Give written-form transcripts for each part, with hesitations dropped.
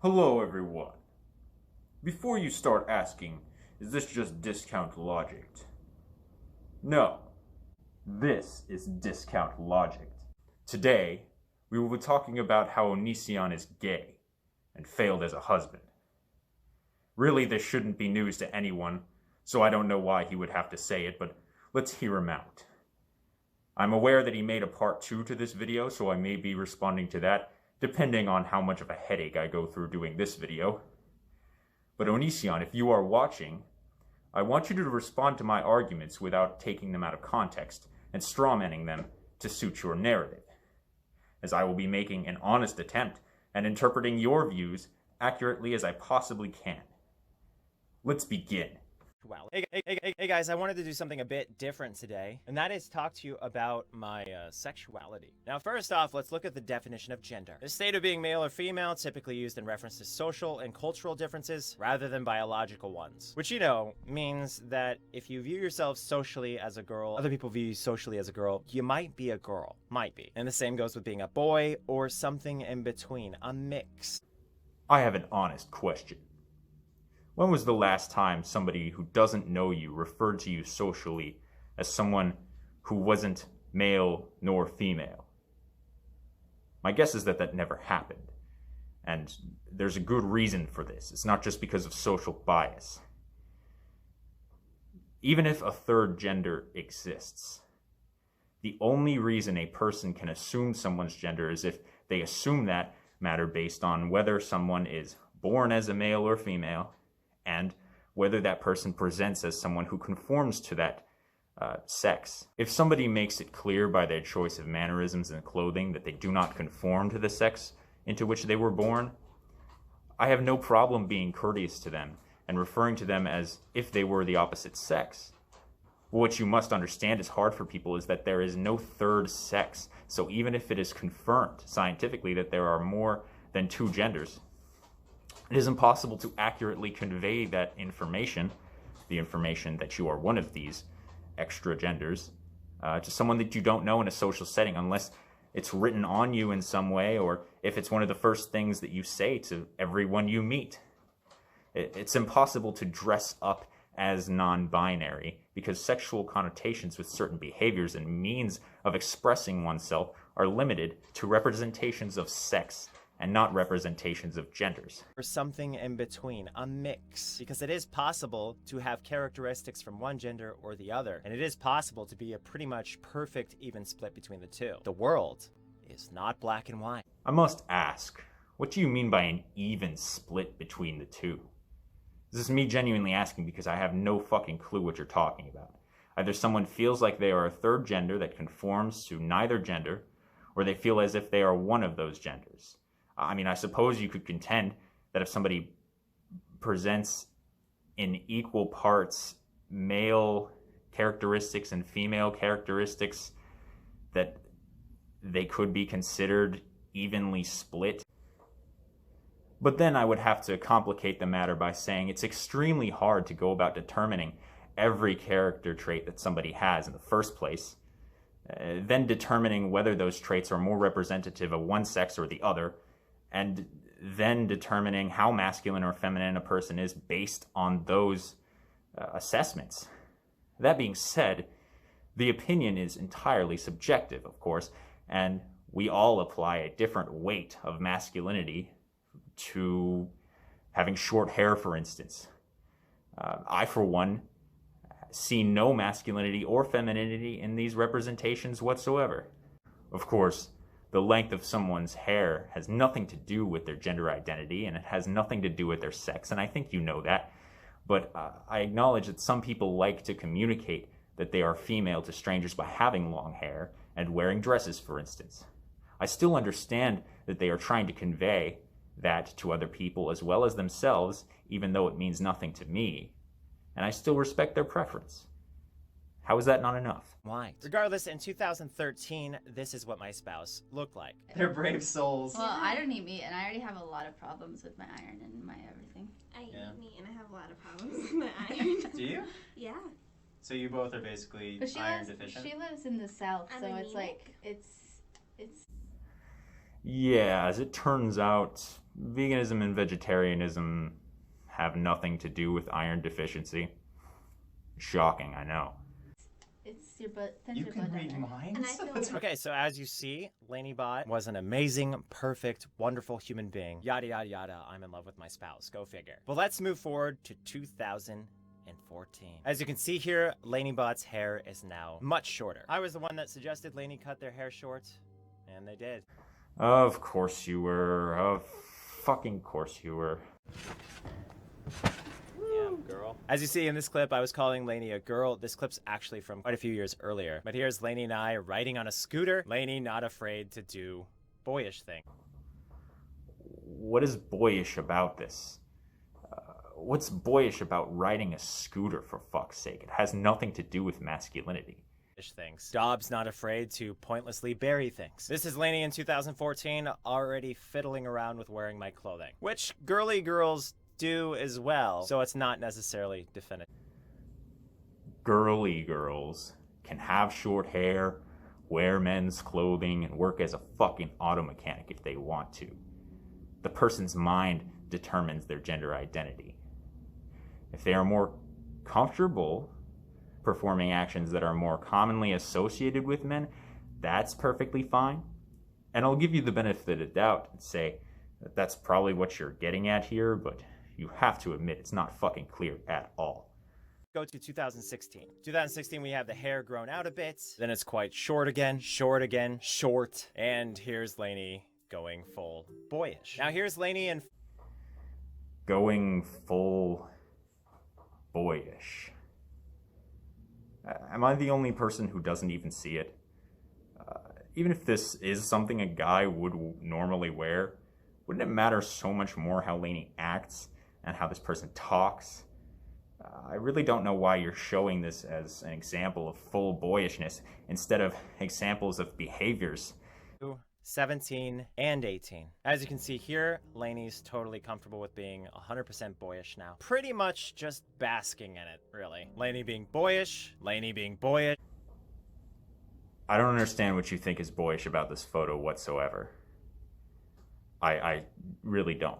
Hello everyone. Before you start asking, is this just discount logic? No, this is discount logic. Today, we will be talking about how Onision is gay and failed as a husband. Really, this shouldn't be news to anyone, so I don't know why he would have to say it, but let's hear him out. I'm aware that he made a part 2 to this video, so I may be responding to that, depending on how much of a headache I go through doing this video. But Onision, if you are watching, I want you to respond to my arguments without taking them out of context and strawmanning them to suit your narrative, as I will be making an honest attempt and interpreting your views accurately as I possibly can. Let's begin. Wow. Hey guys, I wanted to do something a bit different today, and that is talk to you about my sexuality. Now, first off, let's look at the definition of gender. The state of being male or female, typically used in reference to social and cultural differences rather than biological ones. Which, you know, means that if you view yourself socially as a girl, other people view you socially as a girl, you might be a girl. Might be. And the same goes with being a boy or something in between, a mix. I have an honest question. When was the last time somebody who doesn't know you referred to you socially as someone who wasn't male nor female? My guess is that that never happened. And there's a good reason for this. It's not just because of social bias. Even if a third gender exists, the only reason a person can assume someone's gender is if they assume that matter based on whether someone is born as a male or female, and whether that person presents as someone who conforms to that sex. If somebody makes it clear by their choice of mannerisms and clothing that they do not conform to the sex into which they were born, I have no problem being courteous to them and referring to them as if they were the opposite sex. What you must understand is hard for people is that there is no third sex. So even if it is confirmed scientifically that there are more than two genders, it is impossible to accurately convey that information, the information that you are one of these extra genders, to someone that you don't know in a social setting unless it's written on you in some way or if it's one of the first things that you say to everyone you meet. It's impossible to dress up as non-binary because sexual connotations with certain behaviors and means of expressing oneself are limited to representations of sex and not representations of genders. Or something in between, a mix. Because it is possible to have characteristics from one gender or the other, and it is possible to be a pretty much perfect even split between the two. The world is not black and white. I must ask, what do you mean by an even split between the two? This is me genuinely asking because I have no fucking clue what you're talking about. Either someone feels like they are a third gender that conforms to neither gender, or they feel as if they are one of those genders. I mean, I suppose you could contend that if somebody presents in equal parts male characteristics and female characteristics, that they could be considered evenly split. But then I would have to complicate the matter by saying it's extremely hard to go about determining every character trait that somebody has in the first place, then determining whether those traits are more representative of one sex or the other, and then determining how masculine or feminine a person is based on those assessments. That being said, the opinion is entirely subjective, of course, and we all apply a different weight of masculinity to having short hair, for instance. I, for one, see no masculinity or femininity in these representations whatsoever. Of course, the length of someone's hair has nothing to do with their gender identity, and it has nothing to do with their sex, and I think you know that. But I acknowledge that some people like to communicate that they are female to strangers by having long hair and wearing dresses, for instance. I still understand that they are trying to convey that to other people as well as themselves, even though it means nothing to me, and I still respect their preference. How is that not enough? White. Regardless, in 2013, this is what my spouse looked like. They're brave souls. Well, I don't eat meat, and I already have a lot of problems with my iron and my everything. I eat meat, and I have a lot of problems with my iron. Do you? Yeah. So you both are basically iron deficient? She lives in the south, I'm so anemic. it's like, it's... Yeah, as it turns out, veganism and vegetarianism have nothing to do with iron deficiency. Shocking, I know. It's your butt. You can read minds? Okay, so as you see, Laney-bot was an amazing, perfect, wonderful human being. Yada, yada, yada. I'm in love with my spouse. Go figure. But let's move forward to 2014. As you can see here, Laney-bot's hair is now much shorter. I was the one that suggested Laney cut their hair short, and they did. Of course you were. Of fucking course you were. Yeah, girl. As you see in this clip, I was calling Laney a girl. This clip's actually from quite a few years earlier. But here's Laney and I riding on a scooter. Laney not afraid to do boyish things. What is boyish about this? What's boyish about riding a scooter, for fuck's sake? It has nothing to do with masculinity. Things. Dobbs not afraid to pointlessly bury things. This is Laney in 2014, already fiddling around with wearing my clothing, which girly girls do as well, so it's not necessarily definitive. Girly girls can have short hair, wear men's clothing, and work as a fucking auto mechanic if they want to. The person's mind determines their gender identity. If they are more comfortable performing actions that are more commonly associated with men, that's perfectly fine. And I'll give you the benefit of the doubt and say that that's probably what you're getting at here, but you have to admit it's not fucking clear at all. Go to 2016. 2016, we have the hair grown out a bit, then it's quite short again, short, and here's Laney going full boyish. Now here's Laney and going full boyish. Am I the only person who doesn't even see it? Even if this is something a guy would normally wear, wouldn't it matter so much more how Laney acts and how this person talks? I really don't know why you're showing this as an example of full boyishness instead of examples of behaviors. 17 and 18. As you can see here, Laney's totally comfortable with being 100% boyish now. Pretty much just basking in it, really. Laney being boyish, Laney being boyish. I don't understand what you think is boyish about this photo whatsoever. I really don't.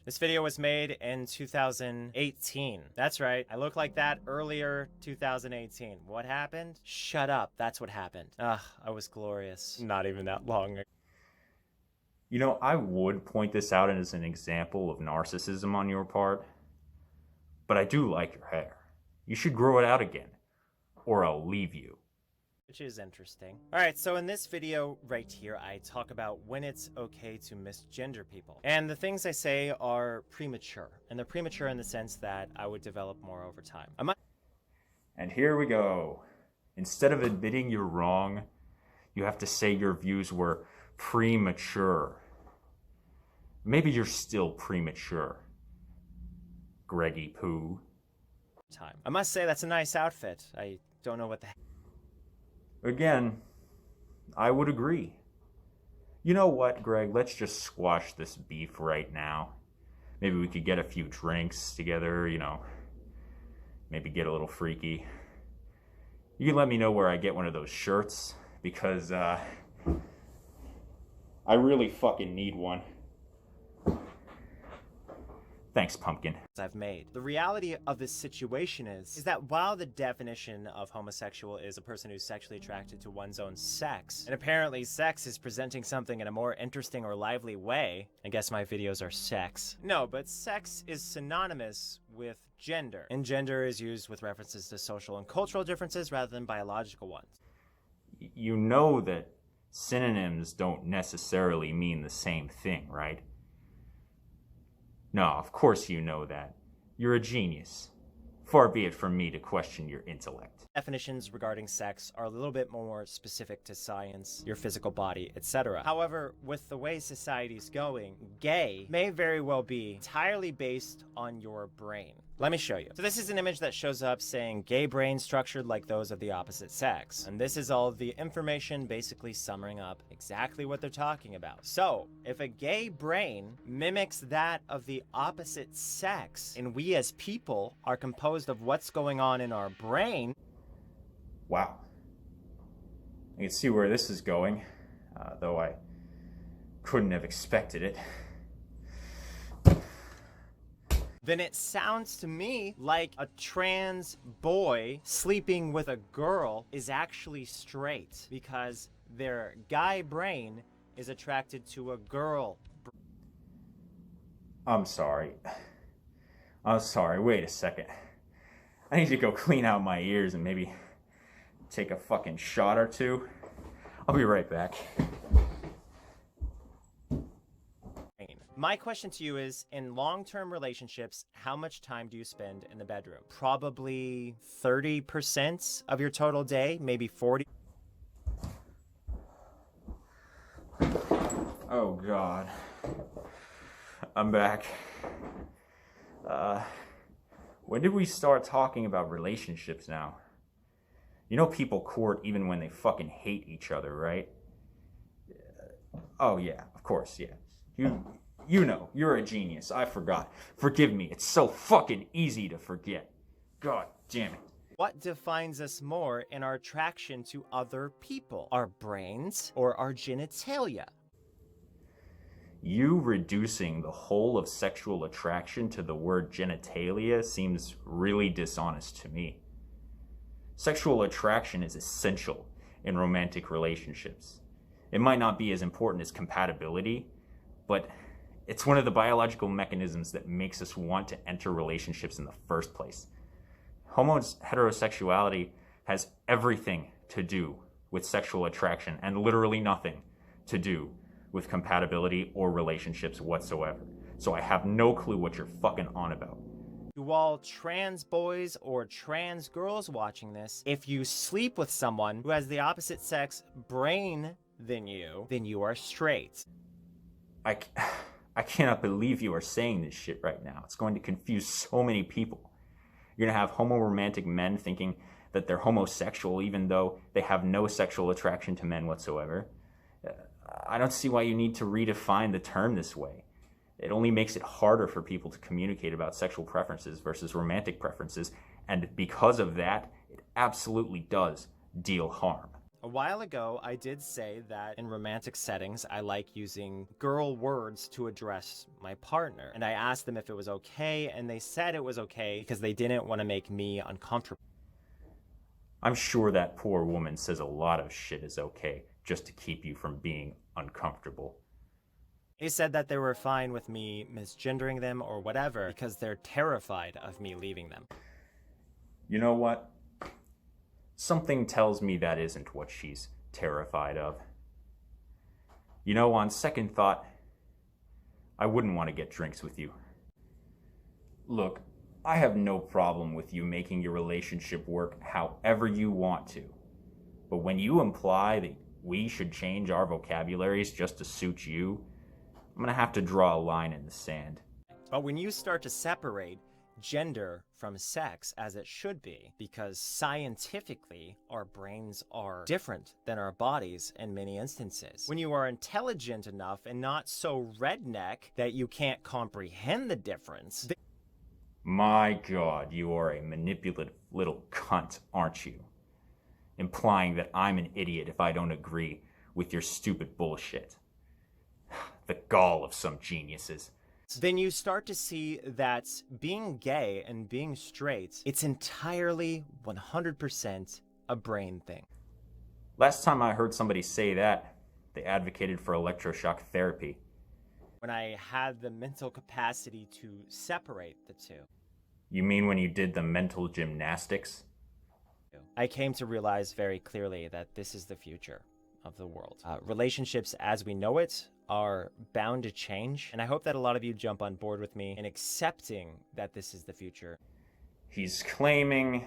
This video was made in 2018. That's right. I look like that earlier, 2018. What happened? Shut up. That's what happened. Ugh, I was glorious. Not even that long ago. You know, I would point this out as an example of narcissism on your part, but I do like your hair. You should grow it out again, or I'll leave you. Which is interesting. Alright, so in this video right here, I talk about when it's okay to misgender people. And the things I say are premature. And they're premature in the sense that I would develop more over time. And here we go. Instead of admitting you're wrong, you have to say your views were premature. Maybe you're still premature, Greggy Poo. I must say that's a nice outfit. I don't know what the heck. Again, I would agree. You know what, Greg? Let's just squash this beef right now. Maybe we could get a few drinks together, you know. Maybe get a little freaky. You can let me know where I get one of those shirts, because, I really fucking need one. Thanks, Pumpkin. I've made. The reality of this situation is that while the definition of homosexual is a person who's sexually attracted to one's own sex, and apparently sex is presenting something in a more interesting or lively way, I guess my videos are sex. No, but sex is synonymous with gender, and gender is used with references to social and cultural differences rather than biological ones. You know that synonyms don't necessarily mean the same thing, right? No, of course you know that. You're a genius. Far be it from me to question your intellect. Definitions regarding sex are a little bit more specific to science, your physical body, etc. However, with the way society's going, gay may very well be entirely based on your brain. Let me show you. So this is an image that shows up saying gay brain structured like those of the opposite sex. And this is all of the information basically summing up exactly what they're talking about. So if a gay brain mimics that of the opposite sex, and we as people are composed of what's going on in our brain. Wow. I can see where this is going, though I couldn't have expected it. then it sounds to me like a trans boy sleeping with a girl is actually straight because their guy brain is attracted to a girl. I'm sorry. Wait a second. I need to go clean out my ears and maybe take a fucking shot or two. I'll be right back. My question to you is, in long-term relationships, how much time do you spend in the bedroom? Probably 30% of your total day, maybe 40. Oh God. I'm back. When did we start talking about relationships now? You know people court even when they fucking hate each other, right? Oh yeah, of course, yeah. You know, you're a genius. I forgot. Forgive me. It's so fucking easy to forget. God damn it. What defines us more in our attraction to other people? Our brains or our genitalia? You reducing the whole of sexual attraction to the word genitalia seems really dishonest to me. Sexual attraction is essential in romantic relationships. It might not be as important as compatibility, but it's one of the biological mechanisms that makes us want to enter relationships in the first place. Heterosexuality has everything to do with sexual attraction and literally nothing to do with compatibility or relationships whatsoever. So I have no clue what you're fucking on about. To all trans boys or trans girls watching this, if you sleep with someone who has the opposite sex brain than you are straight. I cannot believe you are saying this shit right now. It's going to confuse so many people. You're going to have homoromantic men thinking that they're homosexual even though they have no sexual attraction to men whatsoever. I don't see why you need to redefine the term this way. It only makes it harder for people to communicate about sexual preferences versus romantic preferences, and because of that, it absolutely does deal harm. A while ago, I did say that in romantic settings, I like using girl words to address my partner. And I asked them if it was okay, and they said it was okay because they didn't want to make me uncomfortable. I'm sure that poor woman says a lot of shit is okay just to keep you from being uncomfortable. They said that they were fine with me misgendering them or whatever because they're terrified of me leaving them. You know what? Something tells me that isn't what she's terrified of. You know, on second thought, I wouldn't want to get drinks with you. Look, I have no problem with you making your relationship work however you want to. But when you imply that we should change our vocabularies just to suit you, I'm gonna have to draw a line in the sand. But when you start to separate gender from sex as it should be, because scientifically our brains are different than our bodies in many instances. When you are intelligent enough and not so redneck that you can't comprehend the difference. My God, you are a manipulative little cunt, aren't you? Implying that I'm an idiot if I don't agree with your stupid bullshit. The gall of some geniuses. Then you start to see that being gay and being straight, it's entirely 100% a brain thing. Last time I heard somebody say that, they advocated for electroshock therapy. When I had the mental capacity to separate the two. You mean when you did the mental gymnastics? I came to realize very clearly that this is the future of the world. Relationships as we know it are bound to change, and I hope that a lot of you jump on board with me in accepting that this is the future. He's claiming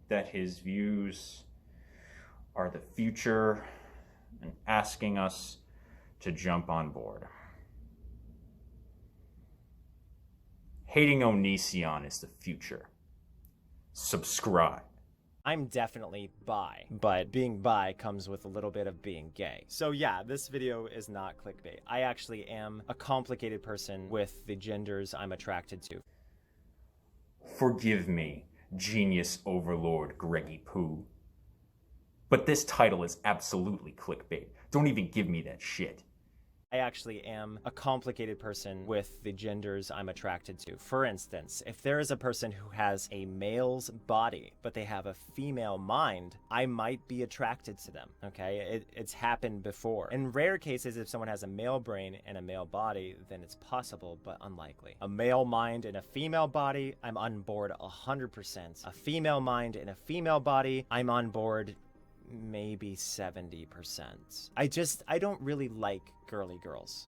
that his views are the future and asking us to jump on board. Hating Onision is the future. Subscribe. I'm definitely bi, but being bi comes with a little bit of being gay. So yeah, this video is not clickbait. I actually am a complicated person with the genders I'm attracted to. Forgive me, genius overlord Greggy Poo. But this title is absolutely clickbait. Don't even give me that shit. I actually am a complicated person with the genders I'm attracted to. For instance, if there is a person who has a male's body, but they have a female mind, I might be attracted to them, okay? It's happened before. In rare cases, if someone has a male brain and a male body, then it's possible, but unlikely. A male mind and a female body, I'm on board 100%. A female mind and a female body, I'm on board maybe 70%. I don't really like girly girls.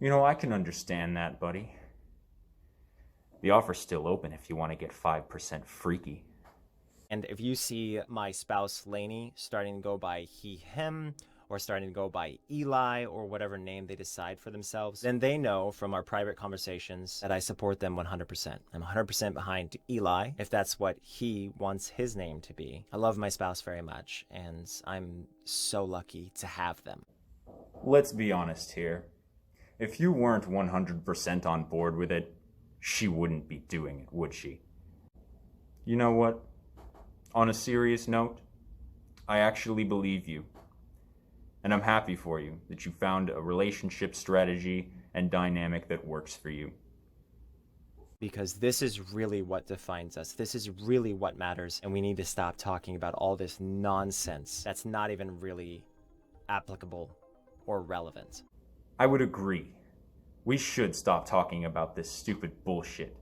You know, I can understand that, buddy. The offer's still open if you want to get 5% freaky. And if you see my spouse Lainey starting to go by he, him, or starting to go by Eli, or whatever name they decide for themselves, then they know from our private conversations that I support them 100%. I'm 100% behind Eli, if that's what he wants his name to be. I love my spouse very much, and I'm so lucky to have them. Let's be honest here. If you weren't 100% on board with it, she wouldn't be doing it, would she? You know what? On a serious note, I actually believe you. And I'm happy for you that you found a relationship strategy and dynamic that works for you. Because this is really what defines us. This is really what matters, and we need to stop talking about all this nonsense that's not even really applicable or relevant. I would agree. We should stop talking about this stupid bullshit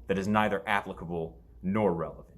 that is neither applicable nor relevant.